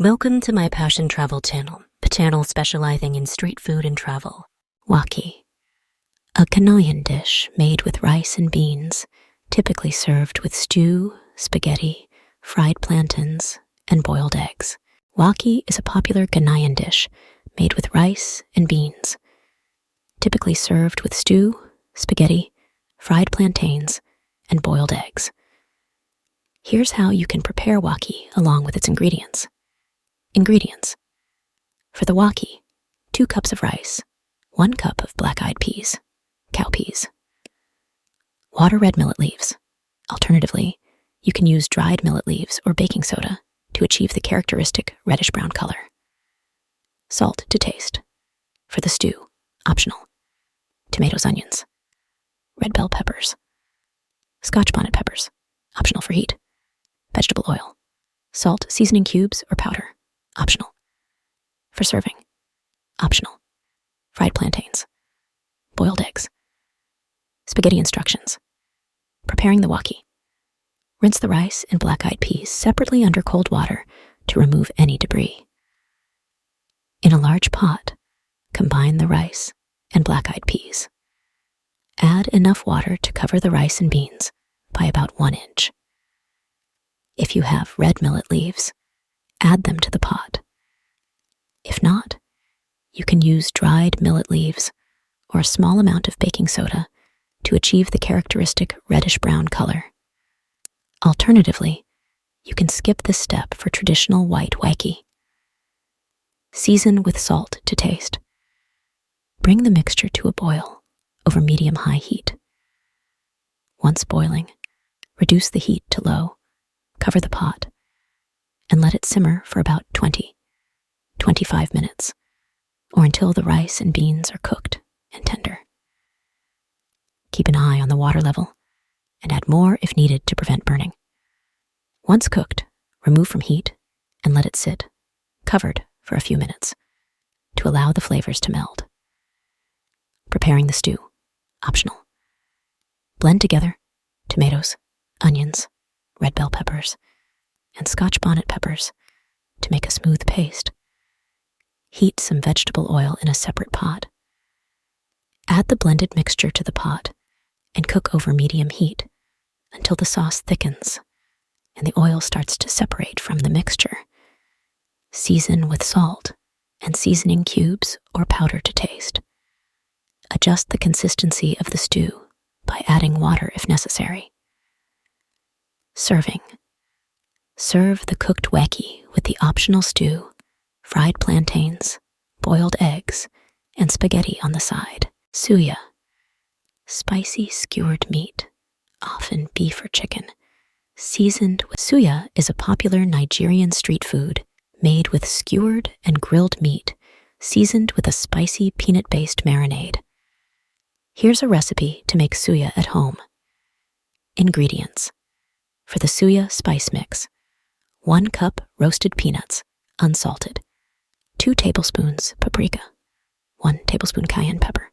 Welcome to my Passion Travel channel, the channel specializing in street food and travel. Waakye, a Ghanaian dish made with rice and beans, typically served with stew, spaghetti, fried plantains, and boiled eggs. Waakye is a popular Ghanaian dish made with rice and beans, typically served with stew, spaghetti, fried plantains, and boiled eggs. Here's how you can prepare waakye along with its ingredients. Ingredients. For the waakye, 2 cups of rice, 1 cup of black-eyed peas, cowpeas. Water red millet leaves. Alternatively, you can use dried millet leaves or baking soda to achieve the characteristic reddish-brown color. Salt to taste. For the stew, optional. Tomatoes, onions. Red bell peppers. Scotch bonnet peppers, optional for heat. Vegetable oil. Salt, seasoning cubes, or powder, optional. For serving, optional. Fried plantains. Boiled eggs. Spaghetti instructions. Preparing the waakye. Rinse the rice and black-eyed peas separately under cold water to remove any debris. In a large pot, combine the rice and black-eyed peas. Add enough water to cover the rice and beans by about 1 inch. If you have red millet leaves, add them to the pot. If not, you can use dried millet leaves or a small amount of baking soda to achieve the characteristic reddish-brown color. Alternatively, you can skip this step for traditional white waakye. Season with salt to taste. Bring the mixture to a boil over medium-high heat. Once boiling, reduce the heat to low, cover the pot, and let it simmer for about 20-25 minutes, or until the rice and beans are cooked and tender. Keep an eye on the water level and add more if needed to prevent burning. Once cooked, remove from heat and let it sit, covered for a few minutes, to allow the flavors to meld. Preparing the stew, optional. Blend together tomatoes, onions, red bell peppers, and Scotch bonnet peppers to make a smooth paste. Heat some vegetable oil in a separate pot. Add the blended mixture to the pot and cook over medium heat until the sauce thickens and the oil starts to separate from the mixture. Season with salt and seasoning cubes or powder to taste. Adjust the consistency of the stew by adding water if necessary. Serving. Serve the cooked waakye with the optional stew, fried plantains, boiled eggs, and spaghetti on the side. Suya. Spicy skewered meat, often beef or chicken, seasoned with suya is a popular Nigerian street food made with skewered and grilled meat, seasoned with a spicy peanut-based marinade. Here's a recipe to make suya at home. Ingredients. For the suya spice mix, 1 cup roasted peanuts, unsalted, 2 tablespoons paprika, 1 tablespoon cayenne pepper,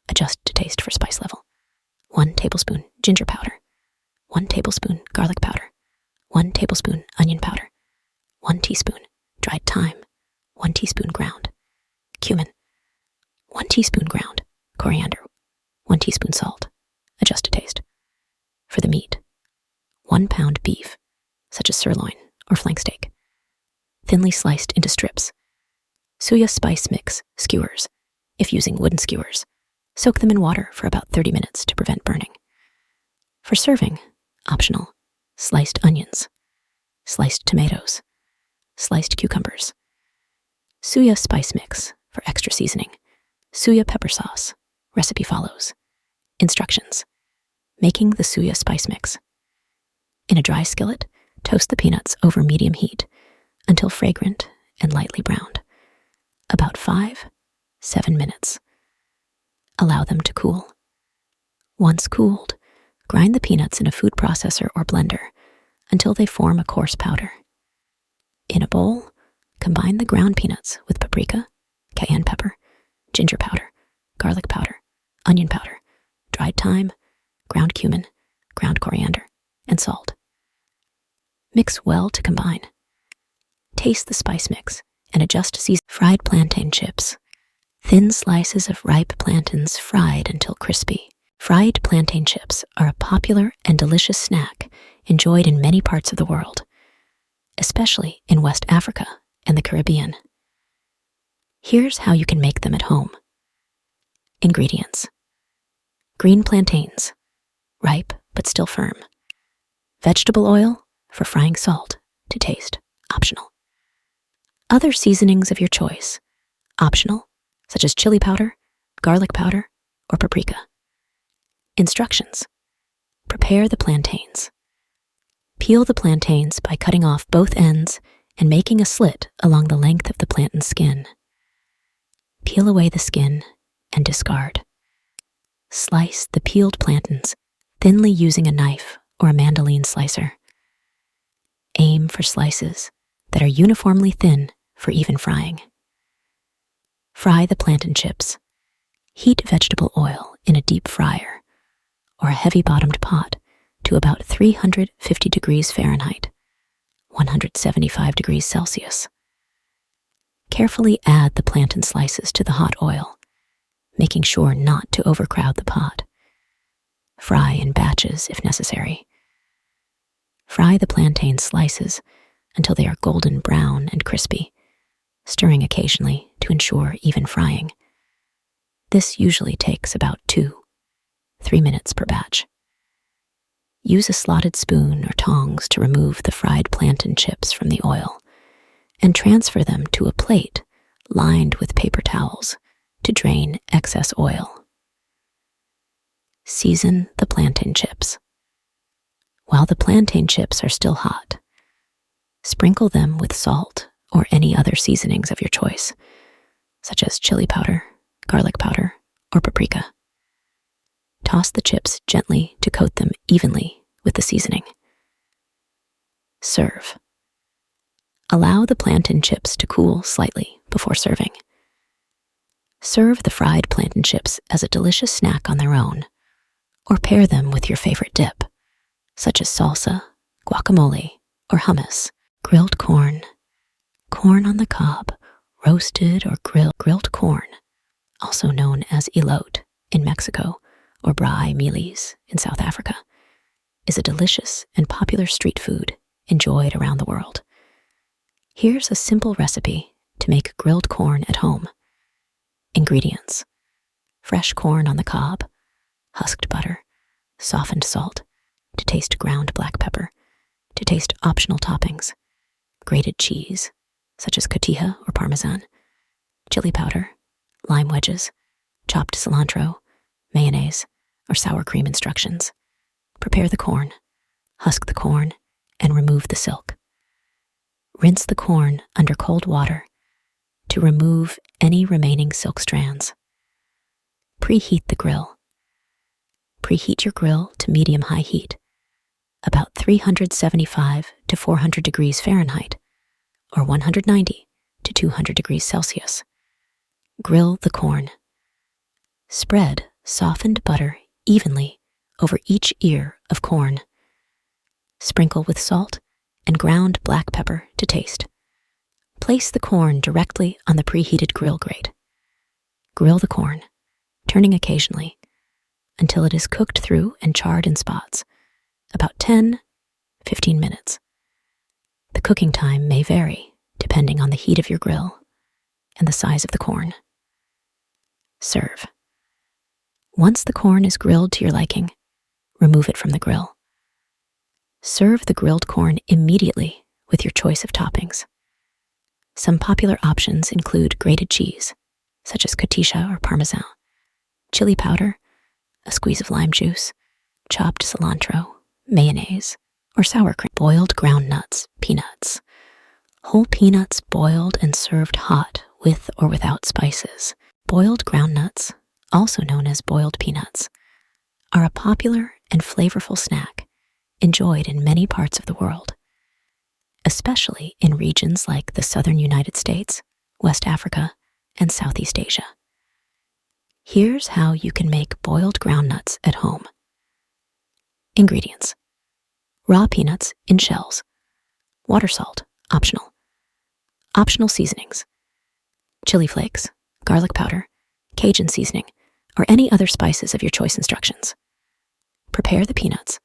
adjust to taste for spice level, 1 tablespoon ginger powder, 1 tablespoon garlic powder, 1 tablespoon onion powder, 1 teaspoon dried thyme, 1 teaspoon ground cumin, 1 teaspoon ground coriander, 1 teaspoon salt, adjust to taste. For the meat, 1 pound beef, such as sirloin or flank steak, thinly sliced into strips. Suya spice mix skewers, if using wooden skewers. Soak them in water for about 30 minutes to prevent burning. For serving, optional, sliced onions, sliced tomatoes, sliced cucumbers. Suya spice mix for extra seasoning. Suya pepper sauce. Recipe follows. Instructions. Making the suya spice mix. In a dry skillet, toast the peanuts over medium heat until fragrant and lightly browned. About 5-7 minutes. Allow them to cool. Once cooled, grind the peanuts in a food processor or blender until they form a coarse powder. In a bowl, combine the ground peanuts with paprika, cayenne pepper, ginger powder, garlic powder, onion powder, dried thyme, ground cumin, ground coriander, and salt. Mix well to combine. Taste the spice mix and adjust season. Fried plantain chips. Thin slices of ripe plantains fried until crispy. Fried plantain chips are a popular and delicious snack enjoyed in many parts of the world, especially in West Africa and the Caribbean. Here's how you can make them at home. Ingredients: green plantains, ripe but still firm. Vegetable oil for frying, salt to taste, optional. Other seasonings of your choice, optional, such as chili powder, garlic powder, or paprika. Instructions: prepare the plantains. Peel the plantains by cutting off both ends and making a slit along the length of the plantain skin. Peel away the skin and discard. Slice the peeled plantains thinly using a knife or a mandolin slicer. Aim for slices that are uniformly thin for even frying. Fry the plantain chips. Heat vegetable oil in a deep fryer or a heavy-bottomed pot to about 350 degrees Fahrenheit, 175 degrees Celsius. Carefully add the plantain slices to the hot oil, making sure not to overcrowd the pot. Fry in batches if necessary. Fry the plantain slices until they are golden brown and crispy, stirring occasionally to ensure even frying. This usually takes about 2-3 minutes per batch. Use a slotted spoon or tongs to remove the fried plantain chips from the oil and transfer them to a plate lined with paper towels to drain excess oil. Season the plantain chips. While the plantain chips are still hot, sprinkle them with salt or any other seasonings of your choice, such as chili powder, garlic powder, or paprika. Toss the chips gently to coat them evenly with the seasoning. Serve. Allow the plantain chips to cool slightly before serving. Serve the fried plantain chips as a delicious snack on their own, or pair them with your favorite dip, such as salsa, guacamole, or hummus. Grilled corn. Corn on the cob, roasted or grilled corn, also known as elote in Mexico or braai mealies in South Africa, is a delicious and popular street food enjoyed around the world. Here's a simple recipe to make grilled corn at home. Ingredients: fresh corn on the cob, husked butter, softened salt, to taste ground black pepper, to taste optional toppings, grated cheese, such as cotija or parmesan, chili powder, lime wedges, chopped cilantro, mayonnaise, or sour cream. Instructions: prepare the corn, husk the corn, and remove the silk. Rinse the corn under cold water to remove any remaining silk strands. Preheat the grill. Preheat your grill to medium-high heat, about 375 to 400 degrees Fahrenheit, or 190 to 200 degrees Celsius. Grill the corn. Spread softened butter evenly over each ear of corn. Sprinkle with salt and ground black pepper to taste. Place the corn directly on the preheated grill grate. Grill the corn, turning occasionally, until it is cooked through and charred in spots, about 10-15 minutes. The cooking time may vary depending on the heat of your grill and the size of the corn. Serve. Once the corn is grilled to your liking, remove it from the grill. Serve the grilled corn immediately with your choice of toppings. Some popular options include grated cheese, such as cotija or parmesan, chili powder, a squeeze of lime juice, chopped cilantro, mayonnaise, or sour cream. Boiled groundnuts, peanuts. Whole peanuts boiled and served hot with or without spices. Boiled groundnuts, also known as boiled peanuts, are a popular and flavorful snack enjoyed in many parts of the world, especially in regions like the southern United States, West Africa, and Southeast Asia. Here's how you can make boiled groundnuts at home. Ingredients: raw peanuts in shells, water, salt, optional, Optional seasonings: chili flakes, garlic powder, Cajun seasoning, or any other spices of your choice. Instructions. Prepare the peanuts.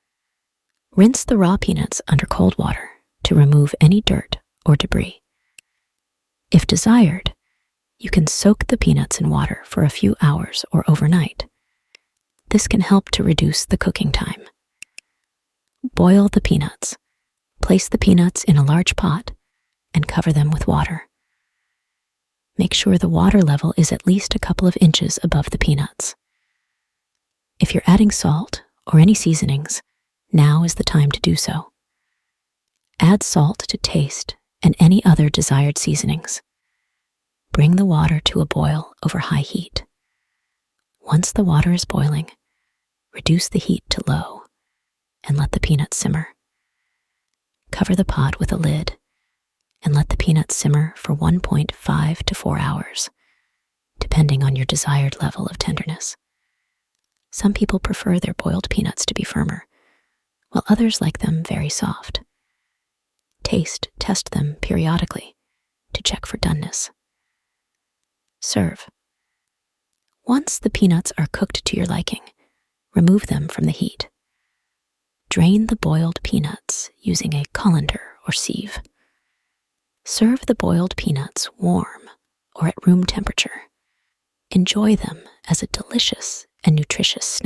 Rinse the raw peanuts under cold water to remove any dirt or debris. If desired, you can soak the peanuts in water for a few hours or overnight. This can help to reduce the cooking time. Boil the peanuts. Place the peanuts in a large pot and cover them with water. Make sure the water level is at least a couple of inches above the peanuts. If you're adding salt or any seasonings, now is the time to do so. Add salt to taste and any other desired seasonings. Bring the water to a boil over high heat. Once the water is boiling, reduce the heat to low and let the peanuts simmer. Cover the pot with a lid and let the peanuts simmer for 1.5 to 4 hours, depending on your desired level of tenderness. Some people prefer their boiled peanuts to be firmer, while others like them very soft. Test them periodically to check for doneness. Serve. Once the peanuts are cooked to your liking, remove them from the heat. Drain the boiled peanuts using a colander or sieve. Serve the boiled peanuts warm or at room temperature. Enjoy them as a delicious and nutritious snack.